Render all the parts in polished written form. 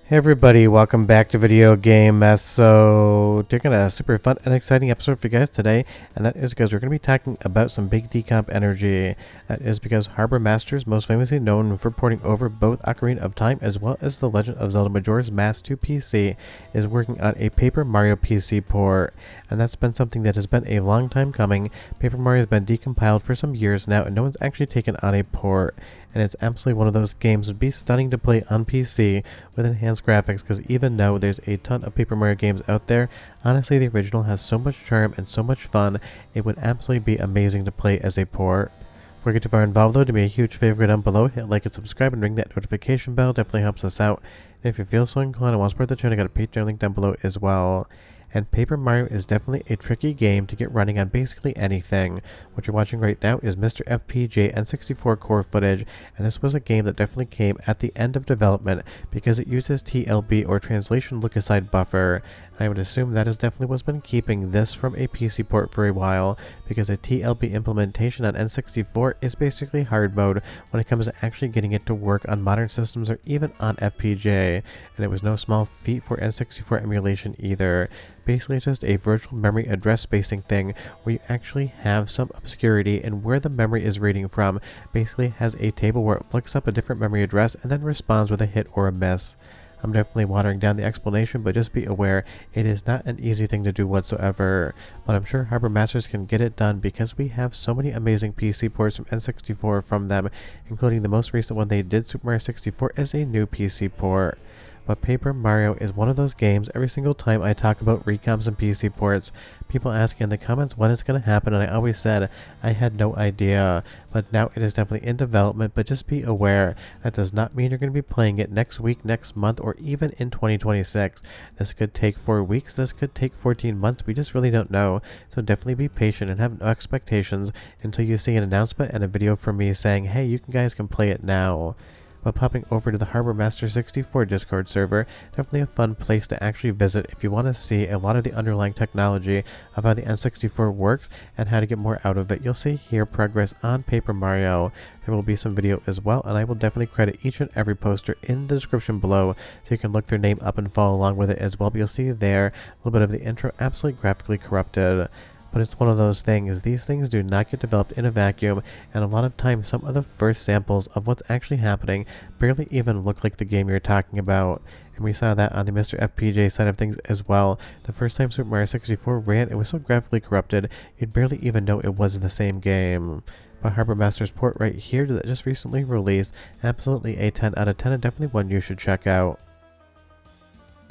Hey everybody, welcome back to Video Game Mess. So, taking a super fun and exciting episode for you guys today, and that is because we're going to be talking about some big decomp energy. That is because Harbour Masters, most famously known for porting over both Ocarina of Time as well as the Legend of Zelda Majora's Mask to PC, is working on a Paper Mario PC port. And that's been something that has been a long time coming. Paper Mario has been decompiled for some years now, and no one's actually taken on a port. And it's absolutely one of those games that would be stunning to play on PC with enhanced graphics, because even though there's a ton of Paper Mario games out there, honestly the original has so much charm and so much fun, it would absolutely be amazing to play as a port. Before we get too far involved though, do me a huge favor down below, hit like and subscribe and ring that notification bell, definitely helps us out. And if you feel so inclined and want to support the channel, I got a Patreon link down below as well. And Paper Mario is definitely a tricky game to get running on basically anything. What you're watching right now is Mr. FPJ N64 core footage, and this was a game that definitely came at the end of development because it uses TLB or translation look-aside buffer. I would assume that is definitely what's been keeping this from a PC port for a while, because a TLB implementation on N64 is basically hard mode when it comes to actually getting it to work on modern systems or even on FPJ, and it was no small feat for N64 emulation either. Basically, it's just a virtual memory address spacing thing where you actually have some obscurity in where the memory is reading from. Basically has a table where it looks up a different memory address and then responds with a hit or a miss. I'm definitely watering down the explanation, but just be aware, it is not an easy thing to do whatsoever. But I'm sure Harbour Masters can get it done because we have so many amazing PC ports from N64 from them, including the most recent one they did, Super Mario 64, as a new PC port. But Paper Mario is one of those games, every single time I talk about recomps and PC ports, people ask in the comments when it's going to happen, and I always said I had no idea. But now it is definitely in development, but just be aware, that does not mean you're going to be playing it next week, next month, or even in 2026. This could take 4 weeks, this could take 14 months, we just really don't know. So definitely be patient and have no expectations until you see an announcement and a video from me saying, hey, you guys can play it now. But popping over to the Harbour Master 64 Discord server, definitely a fun place to actually visit if you want to see a lot of the underlying technology of how the N64 works and how to get more out of it. You'll see here progress on Paper Mario. There will be some video as well, and I will definitely credit each and every poster in the description below so you can look their name up and follow along with it as well. But you'll see there a little bit of the intro, absolutely graphically corrupted. But it's one of those things, these things do not get developed in a vacuum, and a lot of times some of the first samples of what's actually happening barely even look like the game you're talking about. And we saw that on the Mr. FPJ side of things as well. The first time Super Mario 64 ran, it was so graphically corrupted, you'd barely even know it was the same game. But Harbour Masters port right here that just recently released, absolutely a 10 out of 10, and definitely one you should check out.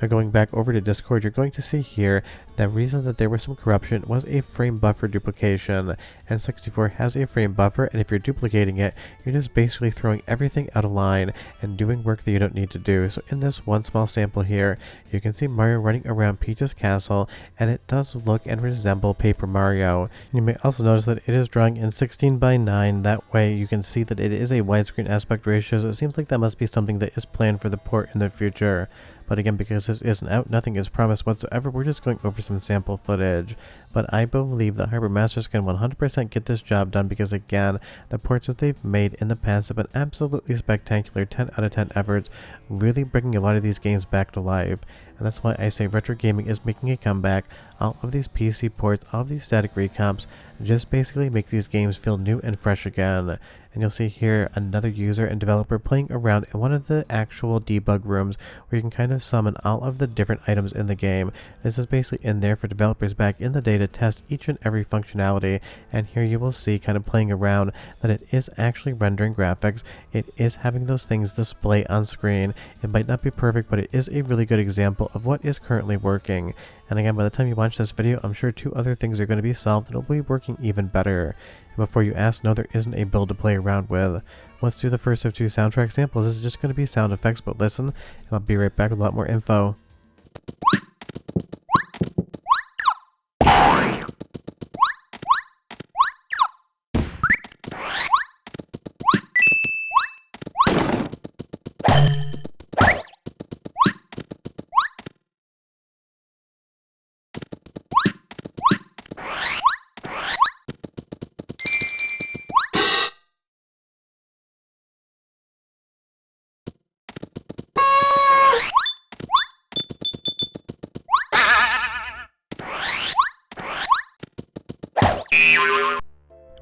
Now going back over to Discord, you're going to see here the reason that there was some corruption was a frame buffer duplication. N64 has a frame buffer, and if you're duplicating it, you're just basically throwing everything out of line and doing work that you don't need to do. So in this one small sample here, you can see Mario running around Peach's castle, and it does look and resemble Paper Mario. You may also notice that it is drawing in 16:9, that way you can see that it is a widescreen aspect ratio, so it seems like that must be something that is planned for the port in the future. But again, because this isn't out, nothing is promised whatsoever, we're just going over some sample footage. But I believe that Harbour Masters can 100% get this job done because, again, the ports that they've made in the past have been absolutely spectacular, 10 out of 10 efforts, really bringing a lot of these games back to life. And that's why I say retro gaming is making a comeback. All of these PC ports, all of these static recomps, just basically make these games feel new and fresh again. And you'll see here another user and developer playing around in one of the actual debug rooms where you can kind of summon all of the different items in the game. This is basically in there for developers back in the day to test each and every functionality, and here you will see kind of playing around that it is actually rendering graphics. It is having those things display on screen. It might not be perfect, but it is a really good example of what is currently working. And again, by the time you watch this video, I'm sure 2 other things are going to be solved and it'll be working even better. And before you ask, no, there isn't a build to play around with. Let's do the first of 2 soundtrack samples. This is just going to be sound effects, but listen, and I'll be right back with a lot more info.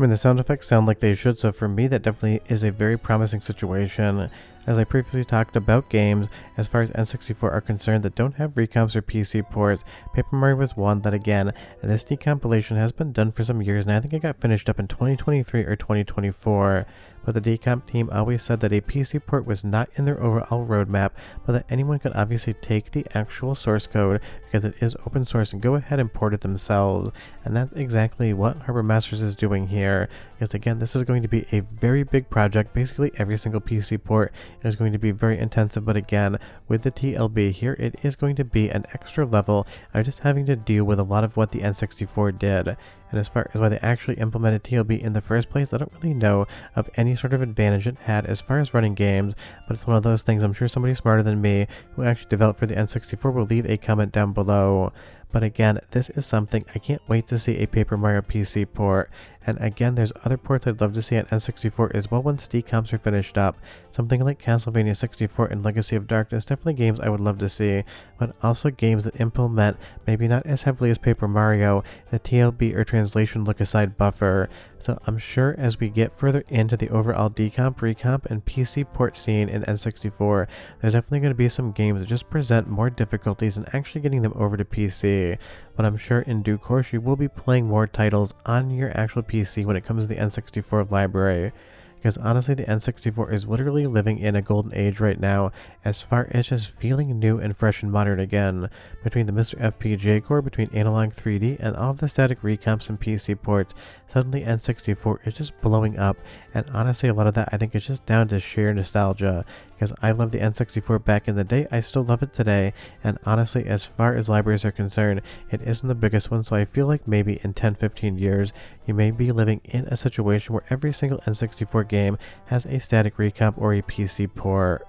I mean, the sound effects sound like they should, so for me that definitely is a very promising situation. As I previously talked about games, as far as N64 are concerned, that don't have recomps or PC ports, Paper Mario was one that, again, this decompilation has been done for some years, and I think it got finished up in 2023 or 2024. But the decomp team always said that a PC port was not in their overall roadmap, but that anyone could obviously take the actual source code, because it is open source, and go ahead and port it themselves. And that's exactly what Harbour Masters is doing here, because again, this is going to be a very big project. Basically every single PC port is going to be very intensive, but again, with the TLB here, it is going to be an extra level of just having to deal with a lot of what the N64 did. And as far as why they actually implemented TLB in the first place, I don't really know of any sort of advantage it had as far as running games, but it's one of those things I'm sure somebody smarter than me who actually developed for the N64 will leave a comment down below. But again, this is something I can't wait to see a Paper Mario PC port. And again, there's other ports I'd love to see on N64 as well once decomps are finished up. Something like Castlevania 64 and Legacy of Darkness, definitely games I would love to see, but also games that implement, maybe not as heavily as Paper Mario, the TLB or translation look-aside buffer. So I'm sure as we get further into the overall decomp, recomp, and PC port scene in N64, there's definitely going to be some games that just present more difficulties in actually getting them over to PC. But I'm sure in due course you will be playing more titles on your actual PC when it comes to the N64 library. Because honestly, the N64 is literally living in a golden age right now, as far as just feeling new and fresh and modern again. Between the Mr. FPGA core, between Analog 3D, and all of the static recomps and PC ports, suddenly N64 is just blowing up, and honestly a lot of that I think is just down to sheer nostalgia. Because I loved the N64 back in the day, I still love it today, and honestly as far as libraries are concerned, it isn't the biggest one, so I feel like maybe in 10-15 years, you may be living in a situation where every single N64 game has a static recomp or a PC port.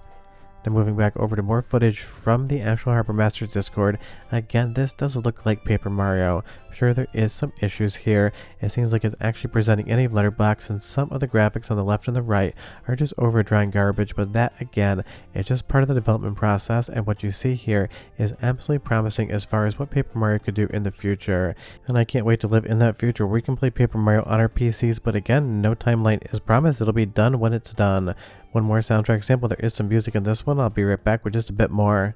Now moving back over to more footage from the actual Harbour Masters Discord, again this does look like Paper Mario. Sure, there is some issues here. It seems like it's actually presenting in a letterbox, and some of the graphics on the left and the right are just overdrawing garbage, but that again is just part of the development process, and what you see here is absolutely promising as far as what Paper Mario could do in the future. And I can't wait to live in that future where we can play Paper Mario on our PCs, but again, no timeline is promised. It'll be done when it's done. One more soundtrack sample. There is some music in this one. I'll be right back with just a bit more.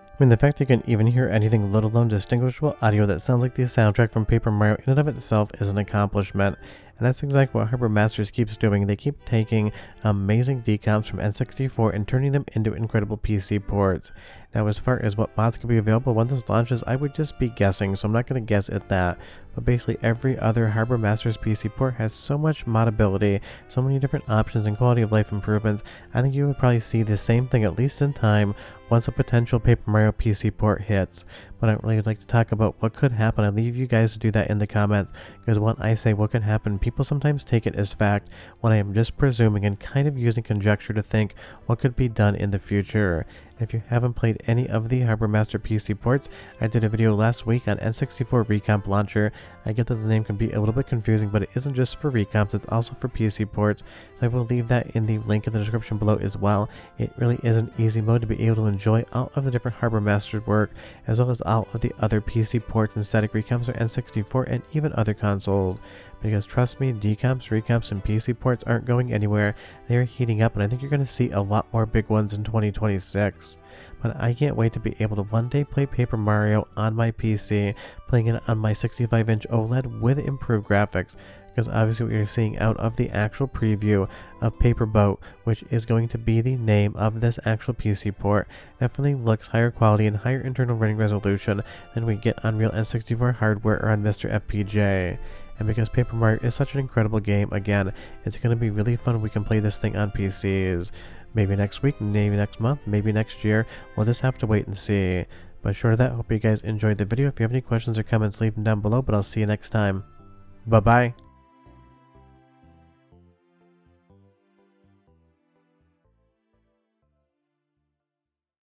I mean, the fact you can even hear anything, let alone distinguishable audio that sounds like the soundtrack from Paper Mario in and of itself is an accomplishment. And that's exactly what Harbour Masters keeps doing. They keep taking amazing decomps from N64 and turning them into incredible PC ports. Now, as far as what mods can be available when this launches, I would just be guessing, so I'm not going to guess at that. But basically every other Harbour Masters PC port has so much modability, so many different options and quality of life improvements. I think you would probably see the same thing, at least in time, once a potential Paper Mario PC port hits. But I don't really like to talk about what could happen. I leave you guys to do that in the comments, because when I say what could happen, people sometimes take it as fact when I am just presuming and kind of using conjecture to think what could be done in the future. If you haven't played any of the Harbour Master PC ports, I did a video last week on N64 Recomp Launcher. I get that the name can be a little bit confusing, but it isn't just for recomps, it's also for PC ports. So I will leave that in the link in the description below as well. It really is an easy mode to be able to enjoy all of the different Harbour Masters work, as well as all of the other PC ports and static recomps for N64 and even other consoles. Because trust me, decomps, recomps, and PC ports aren't going anywhere. They are heating up, and I think you're going to see a lot more big ones in 2026. But I can't wait to be able to one day play Paper Mario on my PC, playing it on my 65-inch OLED with improved graphics. Because obviously what you're seeing out of the actual preview of Paper Boat, which is going to be the name of this actual PC port, definitely looks higher quality and higher internal running resolution than we get on real N64 hardware or on Mr. FPGA. And because Paper Mario is such an incredible game, again, it's going to be really fun. We can play this thing on PCs. Maybe next week, maybe next month, maybe next year. We'll just have to wait and see. But short of that, hope you guys enjoyed the video. If you have any questions or comments, leave them down below, but I'll see you next time. Bye-bye.